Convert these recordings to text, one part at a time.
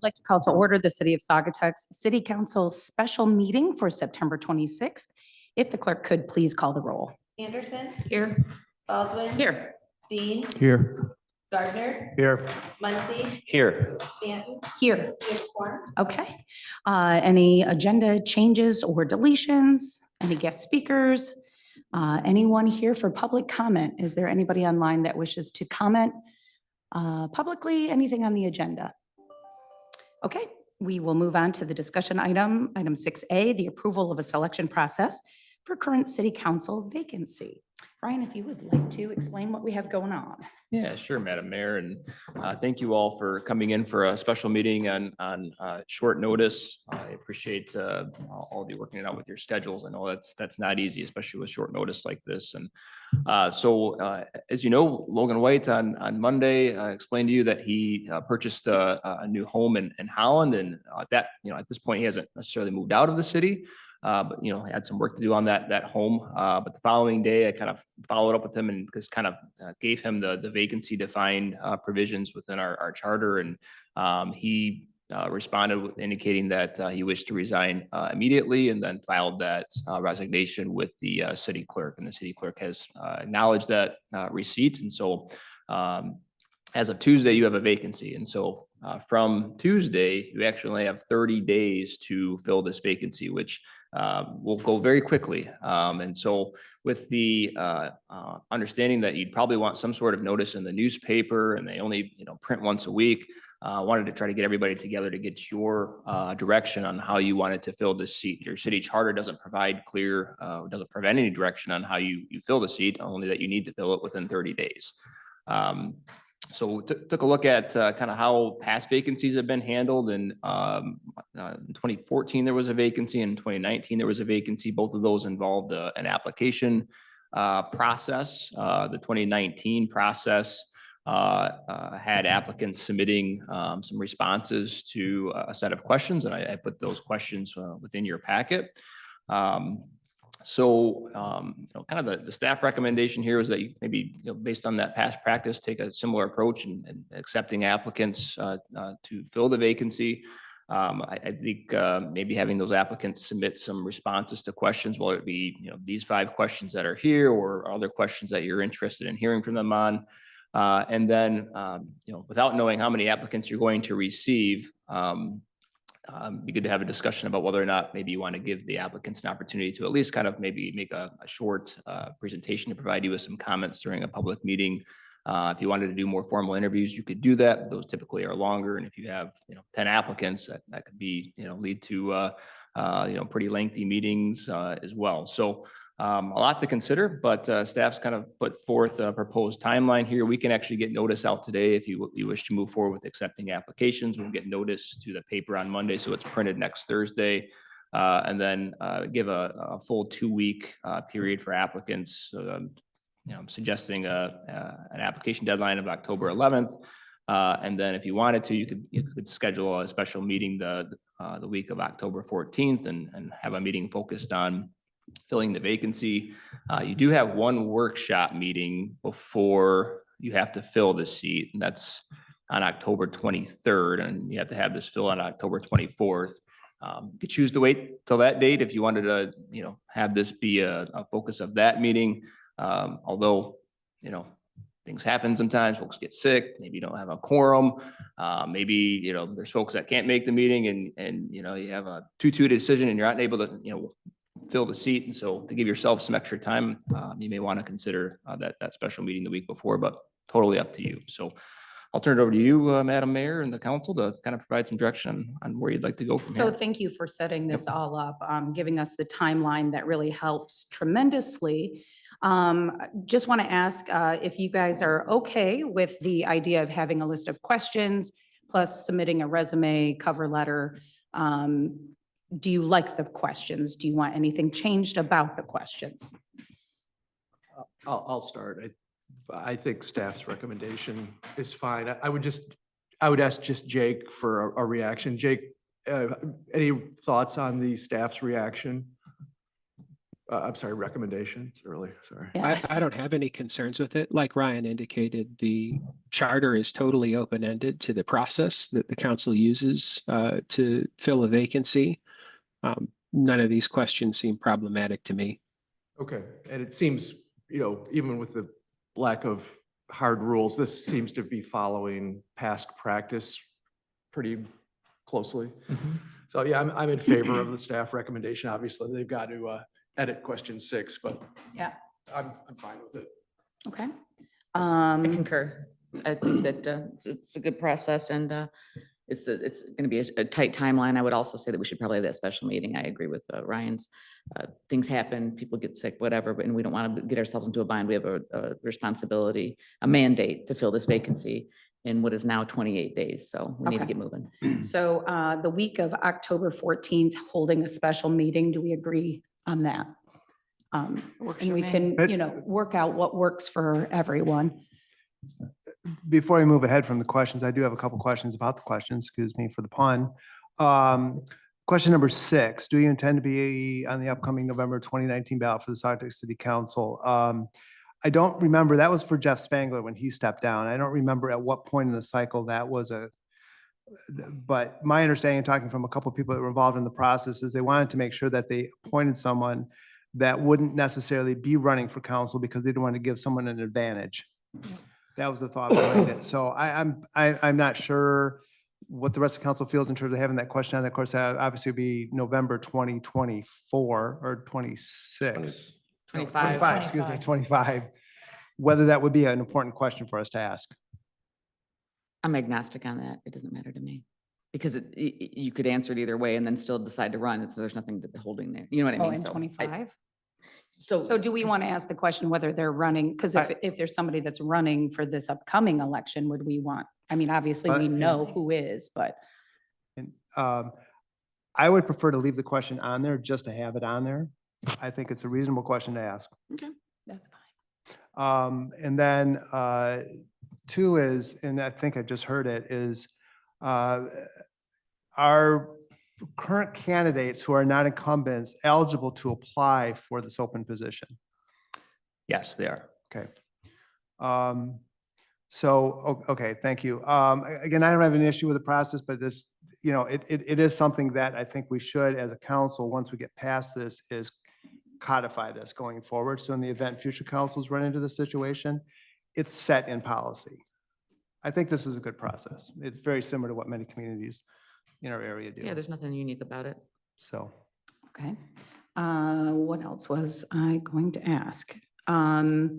like to call to order the City of Saugatuck's City Council special meeting for September 26th. If the clerk could please call the roll. Anderson, Here. Baldwin, Here. Dean, Here. Gardner, Here. Muncy, Here. Stanton, Here. Corn. Okay. Any agenda changes or deletions? Any guest speakers? Anyone here for public comment? Is there anybody online that wishes to comment publicly? Anything on the agenda? Okay, we will move on to the discussion item 6A, the approval of a selection process for current city council vacancy. Brian, if you would like to explain what we have going on. Yeah, sure, Madam Mayor, and thank you all for coming in for a special meeting on short notice. I appreciate all of you working it out with your schedules. I know that's not easy, especially with short notice like this. And as you know, Logan White on Monday explained to you that he purchased a new home in Holland, and that at this point he hasn't necessarily moved out of the city. But had some work to do on that home. But the following day, I kind of followed up with him and just kind of gave him the vacancy defined provisions within our charter, and he responded with indicating that he wished to resign immediately, and then filed that resignation with the city clerk, and the city clerk has acknowledged that receipt, and so. As of Tuesday, you have a vacancy. And so from Tuesday, you actually only have 30 days to fill this vacancy, which will go very quickly. And so with the understanding that you'd probably want some sort of notice in the newspaper, and they only print once a week, wanted to try to get everybody together to get your direction on how you wanted to fill this seat. Your city charter doesn't provide clear, doesn't prevent any direction on how you fill the seat, only that you need to fill it within 30 days. So took a look at kind of how past vacancies have been handled. And in 2014, there was a vacancy. In 2019, there was a vacancy. Both of those involved an application process. The 2019 process had applicants submitting some responses to a set of questions, and I put those questions within your packet. So, kind of the staff recommendation here is that you maybe, based on that past practice, take a similar approach and accepting applicants to fill the vacancy. I think maybe having those applicants submit some responses to questions, whether it be, these 5 questions that are here or other questions that you're interested in hearing from them on. And then, without knowing how many applicants you're going to receive, be good to have a discussion about whether or not maybe you want to give the applicants an opportunity to at least kind of maybe make a short presentation to provide you with some comments during a public meeting. If you wanted to do more formal interviews, you could do that. Those typically are longer. And if you have 10 applicants, that could be lead to pretty lengthy meetings as well. So a lot to consider, but staff's kind of put forth a proposed timeline here. We can actually get notice out today if you wish to move forward with accepting applications. We'll get notice to the paper on Monday, so it's printed next Thursday, and then give a full 2-week period for applicants. I'm suggesting an application deadline of October 11th, and then if you wanted to, you could schedule a special meeting the week of October 14th and have a meeting focused on filling the vacancy. You do have one workshop meeting before you have to fill the seat, and that's on October 23rd, and you have to have this filled on October 24th. You could choose to wait till that date if you wanted to, have this be a focus of that meeting. Although, things happen sometimes, folks get sick, maybe you don't have a quorum, maybe, there's folks that can't make the meeting and you have a 2-2 decision and you're not able to, fill the seat. And so to give yourself some extra time, you may want to consider that special meeting the week before, but totally up to you. So I'll turn it over to you, Madam Mayor, and the council to kind of provide some direction on where you'd like to go from here. So thank you for setting this all up, giving us the timeline that really helps tremendously. Just want to ask if you guys are okay with the idea of having a list of questions plus submitting a resume, cover letter. Do you like the questions? Do you want anything changed about the questions? I'll start. I think staff's recommendation is fine. I would ask just Jake for a reaction. Jake, any thoughts on the staff's reaction? I'm sorry, recommendations earlier, sorry. Yeah. I don't have any concerns with it. Like Ryan indicated, the charter is totally open-ended to the process that the council uses to fill a vacancy. None of these questions seem problematic to me. Okay, and it seems, even with the lack of hard rules, this seems to be following past practice pretty closely. So yeah, I'm in favor of the staff recommendation. Obviously, they've got to edit question 6, but Yeah. I'm fine with it. Okay. I concur. I think that it's a good process and it's going to be a tight timeline. I would also say that we should probably have that special meeting. I agree with Ryan's. Things happen, people get sick, whatever, and we don't want to get ourselves into a bind. We have a responsibility, a mandate to fill this vacancy in what is now 28 days. So we need to Okay. get moving. So the week of October 14th, holding a special meeting, do we agree on that? And we can, work out what works for everyone. Before we move ahead from the questions, I do have a couple questions about the questions, excuse me for the pun. Question number 6, do you intend to be on the upcoming November 2019 ballot for the Saugatuck City Council? I don't remember, that was for Jeff Spangler when he stepped down. I don't remember at what point in the cycle that was but my understanding, talking from a couple of people that were involved in the process, is they wanted to make sure that they appointed someone that wouldn't necessarily be running for council because they didn't want to give someone an advantage. That was the thought behind it. So I'm not sure what the rest of the council feels in terms of having that question on. Of course, obviously it'd be November 2024 or 26. 25. Excuse me, 25. Whether that would be an important question for us to ask. I'm agnostic on that. It doesn't matter to me. Because you could answer it either way and then still decide to run. So there's nothing holding there. You know what I Oh, mean? in So 25? So So do we want to ask the question whether they're running? Because if there's somebody that's running for this upcoming election, would we want, I mean, obviously we know who is, but And I would prefer to leave the question on there just to have it on there. I think it's a reasonable question to ask. that's fine. And then 2 is, and I think I just heard it, is are current candidates who are not incumbents eligible to apply for this open position? Yes, they are. Okay. Okay, thank you. Again, I don't have an issue with the process, but this, it is something that I think we should, as a council, once we get past this, is codify this going forward. So in the event future councils run into this situation, it's set in policy. I think this is a good process. It's very similar to what many communities in our area do. yeah, there's nothing unique about it. So. Okay. What else was I going to ask? Do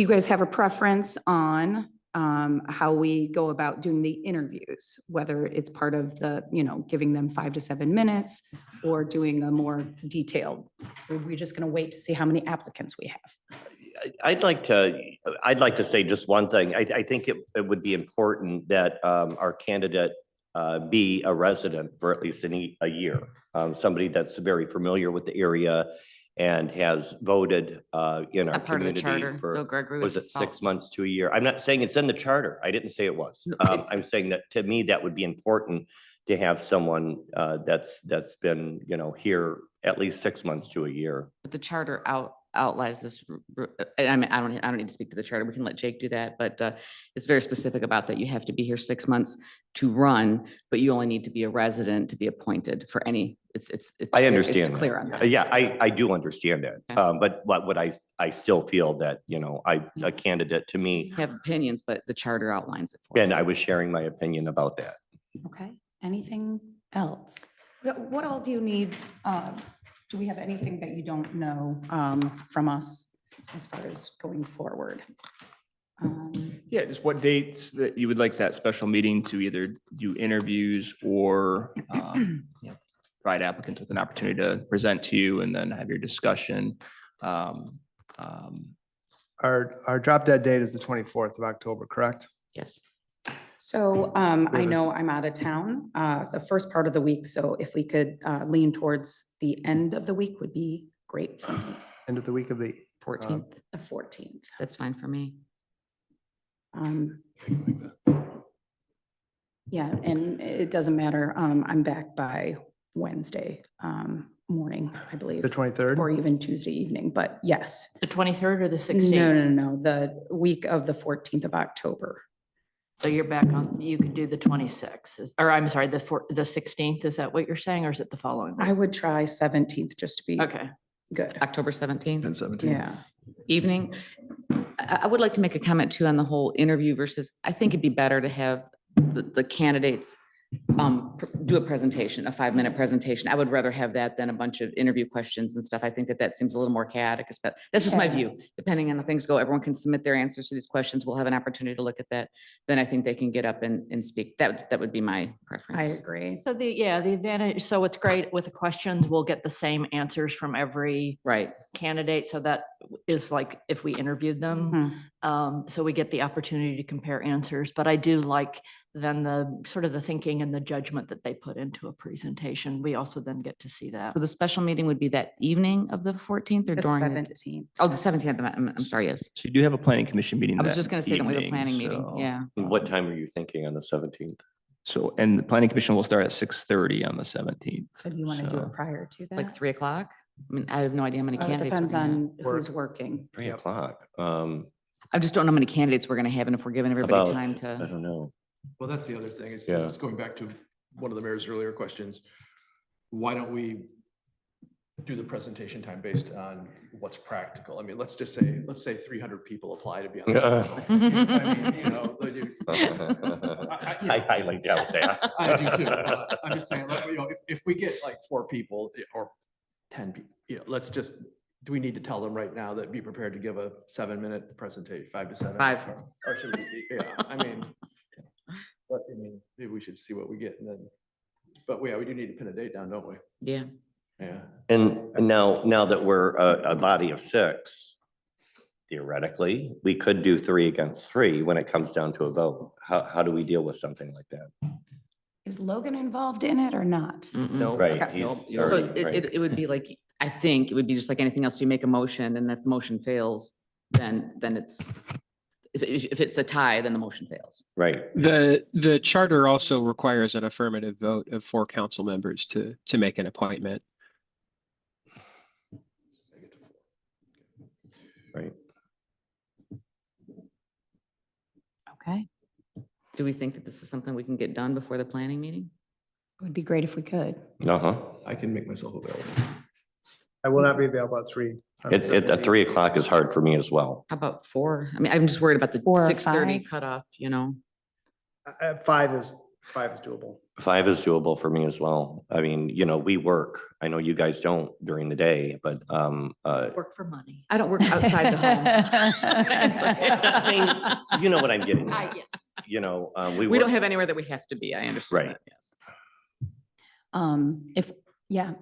you guys have a preference on how we go about doing the interviews? Whether it's part of the, giving them 5 to 7 minutes or doing a more detailed? Or are we just going to wait to see how many applicants we have? I'd like to say just one thing. I think it would be important that our candidate be a resident for at least a year. Somebody that's very familiar with the area and has voted in our Not part of the community charter, though, for, Gregory. was it 6 months to a year? I'm not saying it's in the charter. I didn't say it was. No, it's- I'm saying that to me, that would be important to have someone that's been, here at least 6 months to a year. But the charter outlines this. I mean, I don't need to speak to the charter. We can let Jake do that, but it's very specific about that. You have to be here 6 months to run, but you only need to be a resident to be appointed for any, I understand It's that. clear on that. Yeah, I do understand that. Okay. But what I still feel that, a candidate to me, You have opinions, but the charter outlines it for us. and I was sharing my opinion about that. Okay. Anything else? What all do you need? Do we have anything that you don't know from us as far as going forward? Yeah, just what dates that you would like that special meeting to either do interviews or provide applicants with an opportunity to present to you and then have your discussion. Our drop dead date is the 24th of October, correct? Yes. So I know I'm out of town the first part of the week, so if we could lean towards the end of the week would be great for me, End of the week of the 14th. the 14th. That's fine for me. Yeah, and it doesn't matter. I'm back by Wednesday morning, I believe, The 23rd? or even Tuesday evening, but yes. The 23rd or the No, 16th? no, the week of the 14th of October. So you're back on, you could do the 26th, or I'm sorry, the 16th, is that what you're saying, or is it the following I week? would try 17th just to be Okay. good. October 17th. 10/17. Yeah. Evening. I would like to make a comment too on the whole interview versus, I think it'd be better to have the candidates do a presentation, a 5-minute presentation. I would rather have that than a bunch of interview questions and stuff. I think that seems a little more chaotic, but that's just my Yeah. view. Depending on how things go, everyone can submit their answers to these questions. We'll have an opportunity to look at that. Then I think they can get up and speak. That would be my I preference. agree. So the advantage, so it's great with the questions, we'll get the same answers from every Right. candidate. So that is like if we interviewed them. So we get the opportunity to compare answers, but I do like then the sort of the thinking and the judgment that they put into a presentation. We also then get to see that. So the special meeting would be that evening of the 14th or The during? 17th. Oh, the 17th. I'm sorry, yes. So you do have a planning commission meeting. I was that just going to say, don't we have a evening, planning meeting? so, Yeah. What time are you thinking on the 17th? So, and the planning commission will start at 6:30 on the 17th. So do you want to do So- it prior to that? Like 3 o'clock? I mean, I have no idea how many Oh, it candidates. we're depends gonna have. on who's working. 3 o'clock. I just don't know how many candidates we're going to have and if we're giving everybody About, time I to. don't know. Well, that's the other thing is Yeah. this is going back to one of the mayor's earlier questions. Why don't we do the presentation time based on what's practical? I mean, let's say 300 people apply to be on the council. I mean, you know, I highly doubt that. I do too. I'm just saying, like, you know, if we get like 4 people or 10 people, you know, do we need to tell them right now that be prepared to give a 7-minute presentation, 5 to 7? 5. Or should we, yeah, I mean, but I mean, maybe we should see what we get and then, but yeah, we do need to pin a date down, don't we? Yeah. Yeah. And now that we're a body of 6, theoretically, we could do 3 against 3 when it comes down to a vote. How do we deal with something like that? Is Logan involved in it or not? Mm-mm. No. Right, Okay. he's Nope, you So already- right. it would be like, I think it would be just like anything else. You make a motion and if the motion fails, then it's, if it's a tie, then the motion fails. Right. The charter also requires an affirmative vote of 4 council members to make an appointment. Right. Okay. Do we think that this is something we can get done before the planning meeting? It would be great if we could. Uh-huh. I can make myself available. I will not be available at 3. on the At 17th. 3 o'clock is hard for me as well. How about 4? I mean, I'm just worried about the 4 or 6:30 5? cutoff, you know? At 5 is doable. 5 is doable for me as well. I mean, you know, we work. I know you guys don't during the day, but Work for money. I don't work outside the home. you know what I'm getting at. Yes. You know, We work- don't have anywhere that we have to be. I understand Right. that, yes.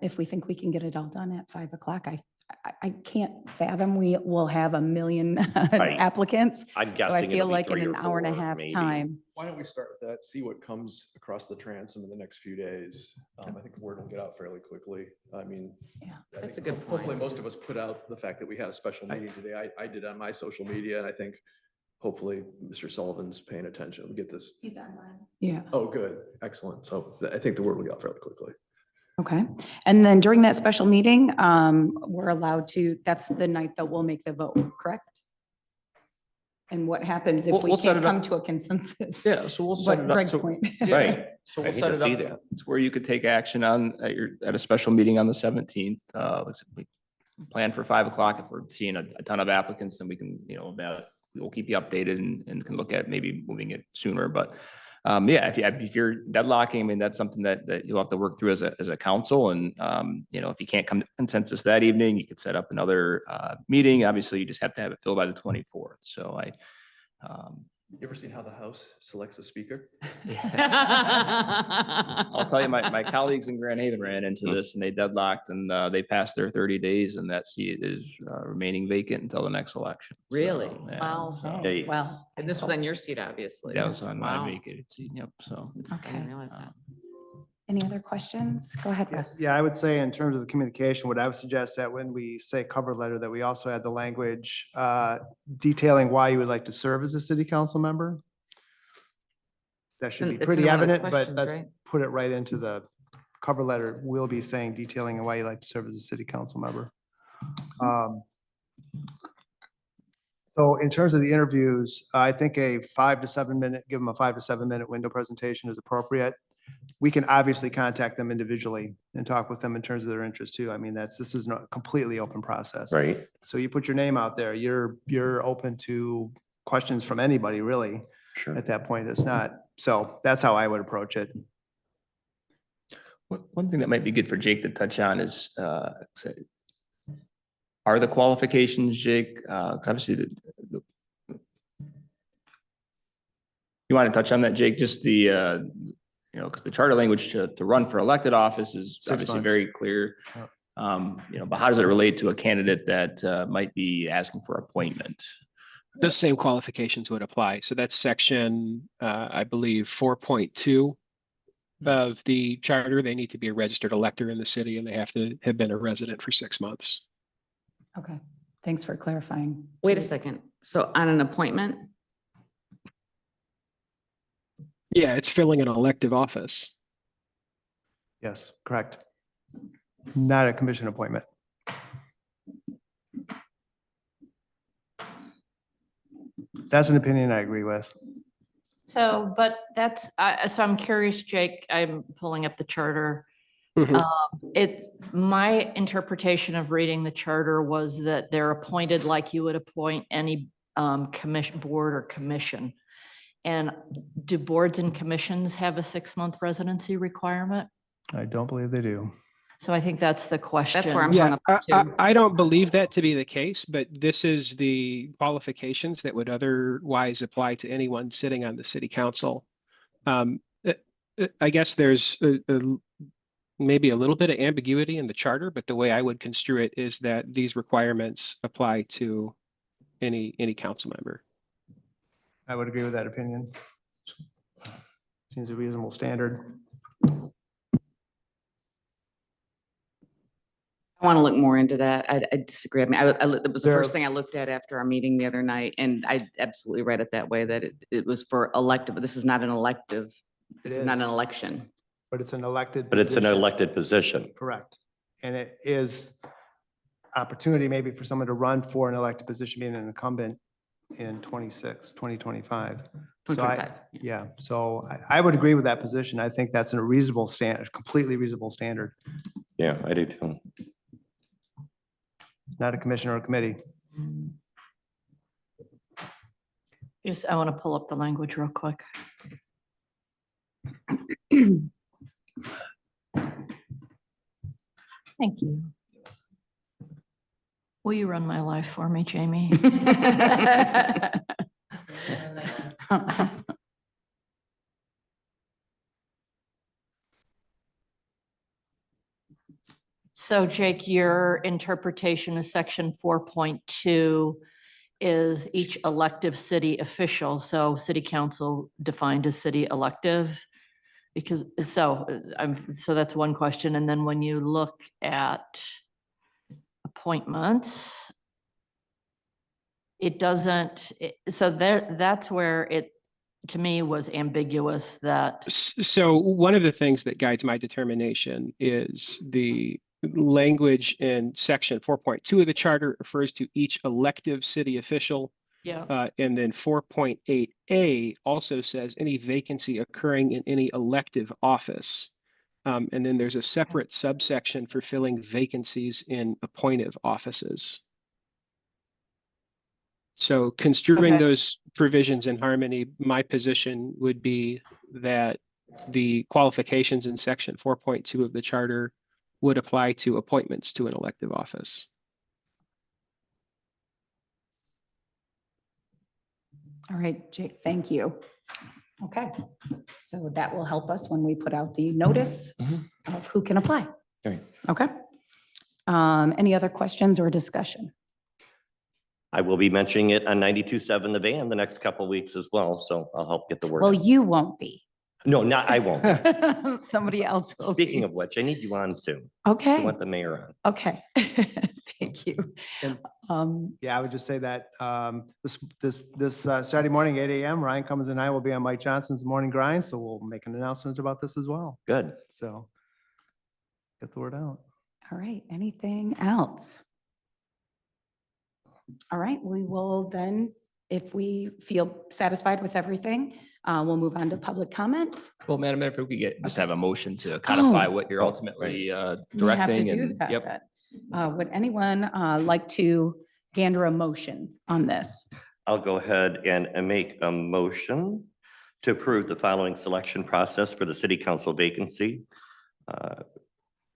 If we think we can get it all done at 5 o'clock, I can't fathom we will have a million applicants. I'm So guessing. I it'll feel be like in 3 or an hour and a 4 half maybe. time. Why don't we start with that, see what comes across the transom in the next few days? I think the word will get out fairly quickly. I mean. Yeah, I that's think a good Hopefully, point. most of us put out the fact that we had a special meeting today. I did on my social media, and I think hopefully Mr. Sullivan's paying attention. We get this. He's online. Yeah. Oh, good. Excellent. So I think the word will get out fairly quickly. Okay. And then during that special meeting, we're allowed to, that's the night that we'll make the vote, correct? And what happens if we We'll set can't it up. come to a consensus? Yeah, so we'll set What it up. Greg's So- point. Right. So I we'll hate set to it see up. that. It's where you could take action at a special meeting on the 17th. We plan for 5 o'clock. If we're seeing a ton of applicants, then we can, you know, we'll keep you updated and can look at maybe moving it sooner. But yeah, if you're deadlocking, I mean, that's something that you'll have to work through as a council. And, you know, if you can't come to consensus that evening, you could set up another meeting. Obviously, you just have to have it filled by the 24th. So You ever seen how the House selects a speaker? I'll tell you, my colleagues in Grand Haven ran into this and they deadlocked and they passed their 30 days and that seat is remaining vacant until the next election. So, Really? yeah, Wow. so Okay, Well. And this was on your seat, obviously. That was on my Wow. vacated seat, yep, so. I Okay. didn't realize that. Any other questions? Go ahead, Russ. Yeah, I would say in terms of the communication, what I would suggest that when we say cover letter, that we also add the language detailing why you would like to serve as a city council member. That should be It's in pretty one of the evident, but questions, let's right? put it right into the cover letter will be saying detailing why you like to serve as a city council member. So in terms of the interviews, I think a 5 to 7 minute, give them a 5 to 7 minute window presentation is appropriate. We can obviously contact them individually and talk with them in terms of their interest too. I mean, this is not a completely open process. Right. So you put your name out there, you're open to questions from anybody really Sure. at that point. It's not, so that's how I would approach it. One thing that might be good for Jake to touch on is, are the qualifications, Jake, 'cause obviously you want to touch on that, Jake, just the, because the charter language to run for elected office is 6 obviously months. very clear. Yeah. But how does it relate to a candidate that might be asking for appointment? The same qualifications would apply. So that's section, I believe, 4.2 of the charter. They need to be a registered elector in the city and they have to have been a resident for 6 months. Okay, thanks for clarifying. Wait a Jake. second. So on an appointment, Yeah, it's filling an elective office. Yes, correct. Not a commission appointment. That's an opinion I agree with. So, but that's, so I'm curious, Jake, I'm pulling up the charter. Mhm. My interpretation of reading the charter was that they're appointed like you would appoint any commission, board or commission. And do boards and commissions have a 6-month residency requirement? I don't believe they do. So I think that's the question. that's where I'm hung Yeah, up on too. I don't believe that to be the case, but this is the qualifications that would otherwise apply to anyone sitting on the city council. I guess there's maybe a little bit of ambiguity in the charter, but the way I would construe it is that these requirements apply to any council member. I would agree with that opinion. Seems a reasonable standard. I want to look more into that. I disagree. I mean, that was the There- first thing I looked at after our meeting the other night, and I absolutely read it that way, that it was for elective, but this is not an elective. This is not an is. election. But it's an elected. But it's an position. elected position. Correct. And it is opportunity maybe for someone to run for an elected position, being an incumbent in 2025. So 2025, yeah, so I would agree with that position. I think that's a reasonable standard, completely reasonable standard. Yeah, I do too. It's not a commission or a committee. I want to pull up the language real quick. Thank you. Will you run my life for me, Jamie? So Jake, your interpretation of section 4.2 is each elective city official. So city council defined as city elective. Because, so so that's one question. And then when you look at appointments, it doesn't, so that's where it, to me, was ambiguous that, So one of the things that guides my determination is the language in section 4.2 of the charter refers to each elective city official. yeah, And then 4.8A also says any vacancy occurring in any elective office. And then there's a separate subsection for filling vacancies in appointive offices. So construing Okay. those provisions in harmony, my position would be that the qualifications in section 4.2 of the charter would apply to appointments to an elective office. All right, Jake, thank you. Okay, so that will help us when we put out the notice of who can apply. Right. Okay. Any other questions or discussion? I will be mentioning it on 92.7 The Van the next couple of weeks as well, so I'll help get the word Well, out. you won't be. No, not, I won't. Somebody else will be. Speaking of which, I need you on soon. I Okay, want the mayor on. okay. Thank you. And- Yeah, I would just say that this Saturday morning, 8 a.m., Ryan Cummins and I will be on Mike Johnson's Morning Grind, so we'll make an announcement about this as well. Good. So Get the word out. All right, anything else? All right, we will then, if we feel satisfied with everything, we'll move on to public comment. Well, Madam Mayor, if we could get, just have a motion to codify Oh. what you're ultimately We have to directing do and, that. yep. Would anyone like to gander a motion on this? I'll go ahead and make a motion to approve the following selection process for the city council vacancy.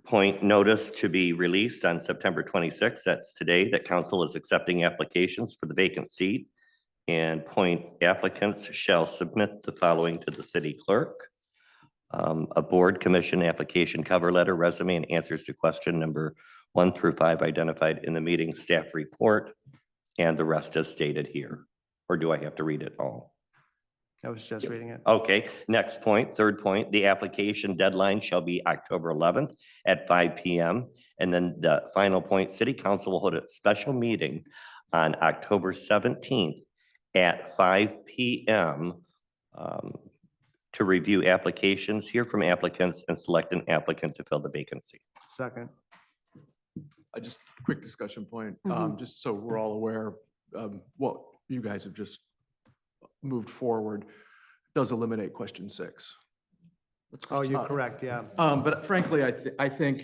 Point notice to be released on September 26th. That's today, that council is accepting applications for the vacant seat. And point applicants shall submit the following to the city clerk. A board commission application cover letter, resume, and answers to question number 1 through 5 identified in the meeting staff report. And the rest is stated here. Or do I have to read it all? I was just reading it. Okay, next point, third point, the application deadline shall be October 11th at 5 PM. And then the final point, city council will hold a special meeting on October 17th at 5 PM to review applications, hear from applicants, and select an applicant to fill the vacancy. Second. Just a quick discussion point, Mhm. just so we're all aware, what you guys have just moved forward does eliminate question 6. Oh, you're correct, yeah. But frankly, I think,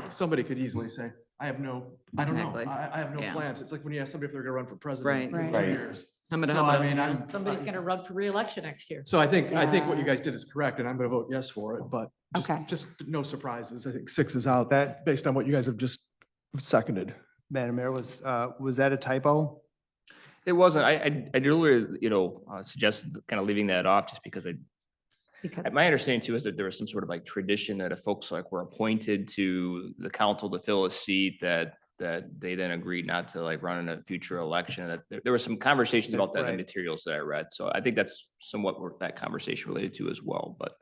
somebody could easily say, I don't know. Exactly. I have no Yeah. plans. It's like when you ask somebody if they're gonna run for president Right. in Right. 2 years. Humana, So I humana. mean, I'm. Somebody's going to run for reelection next year. So I think what you Yeah. guys did is correct, and I'm gonna vote yes for it, but Okay. just no surprises. I think 6 is out That, based on what you guys have just seconded. Madam Mayor, was that a typo? It wasn't, I earlier, suggested kind of leaving that off just because Because, my understanding too is that there was some sort of like tradition that if folks like were appointed to the council to fill a seat that they then agreed not to like run in a future election. That there were some conversations about that in the Right. materials that I read. So I think that's somewhat what that conversation related to as well, but.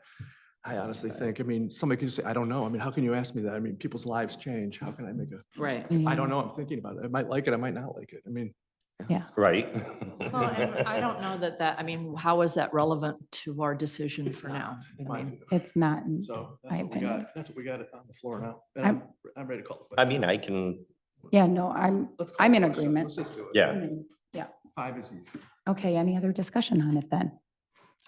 I honestly think, somebody could just say, I don't know. how can you ask me that? People's lives change. How can I make Right. I don't know. I'm thinking about it. I might like it. I might not like it. yeah, Right? Well, and I don't know how is that relevant to our decision It's for not, now? in I my mean, opinion. it's not. So My opinion. That's what we got on the floor now. And I'm- I'm ready to call it. I mean, I can, Yeah, no, I'm Let's call I'm it in a question. agreement. Let's just do it. yeah. Yeah. 5 is easy. Okay, any other discussion on it then?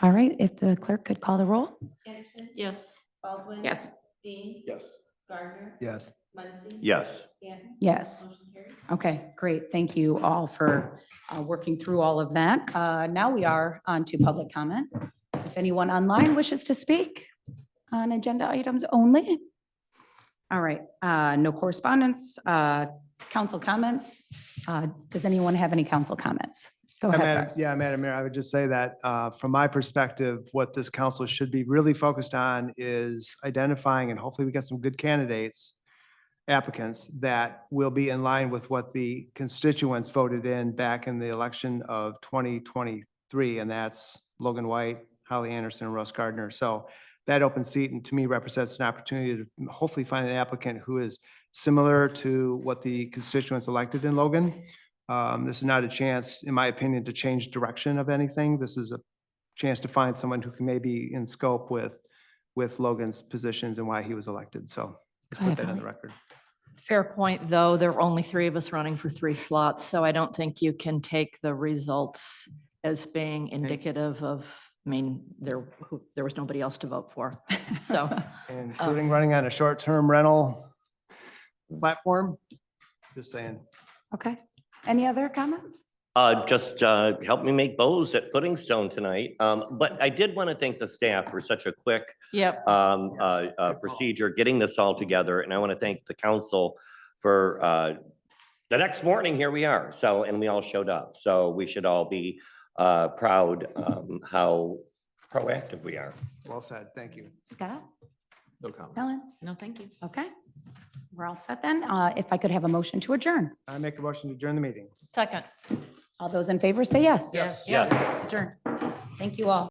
All right, if the clerk could call the roll? Anderson. yes. Baldwin. Yes. Dean. Yes. Gardner. Yes. Muncy. Yes. Stanton. Yes. Motion carries. Okay, great. Thank you all for working through all of that. Now we are on to public comment. If anyone online wishes to speak on agenda items only. All right, no correspondence, council comments. Does anyone have any council comments? Go ahead, Russ. Yeah, Madam Mayor, I would just say that from my perspective, what this council should be really focused on is identifying, and hopefully we get some good candidates, applicants that will be in line with what the constituents voted in back in the election of 2023, and that's Logan White, Holly Anderson, and Russ Gardner. So that open seat, and to me, represents an opportunity to hopefully find an applicant who is similar to what the constituents elected in Logan. This is not a chance, in my opinion, to change direction of anything. This is a chance to find someone who can maybe in scope with Logan's positions and why he was elected. So let's Go ahead, put that on the Holly. record. Fair point, though. There were only 3 of us running for 3 slots, so I don't think you can take the results as being indicative of, there was nobody else to vote for. So, Including running on a short-term rental platform. Just saying. Okay, any other comments? Just help me make bows at Pudding Stone tonight. But I did want to thank the staff for such a quick yep. procedure, getting this all together. And I want to thank the council for the next morning, here we are. So, and we all showed up. So we should all be proud how proactive we are. Well said. Thank you. Scott, No comment. Helen? No, thank you. Okay, we're all set then. If I could have a motion to adjourn. I make a motion to adjourn the meeting. Second. All those in favor say yes. Yes. Yes. Adjourn. Thank you all.